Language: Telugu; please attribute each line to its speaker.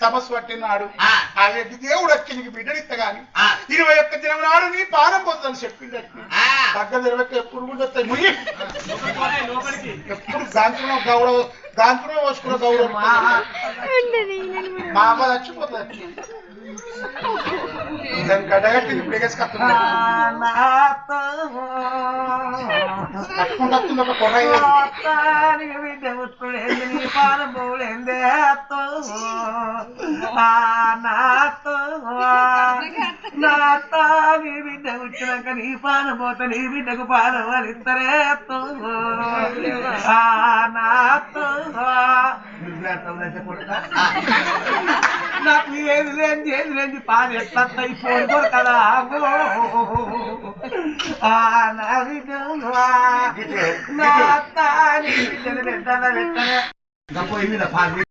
Speaker 1: తపస్సు పట్టినాడు ఆ రెడ్డి దేవుడు వచ్చి నీకు బిడ్డనిత్త గాని 21 దినం నాడు నీ పానం పొందని చెప్పిండు దగ్గర 20 ఎప్పుడు కూడా వస్తాయి ముయ్యి ఎప్పుడు గాంతులో గౌరవ గాంతులో పోసుకున్న గౌరవం మా అమ్మ చచ్చిపోతుంది దాని గడ్డగట్టి బిగేసుకొస్తున్నా కట్టుకుంటుంది ఒక కొర
Speaker 2: నీ బిడ్డ వచ్చినాక నీ పాన పోత నీ బిడ్డకు పానవాళ్ళు ఇస్తారే నాకు ఏది లేని పాలు ఎట్లా అయిపోయి కదా నా బిడ్డ నా బిడ్డను పెట్టాలి పెట్టాలి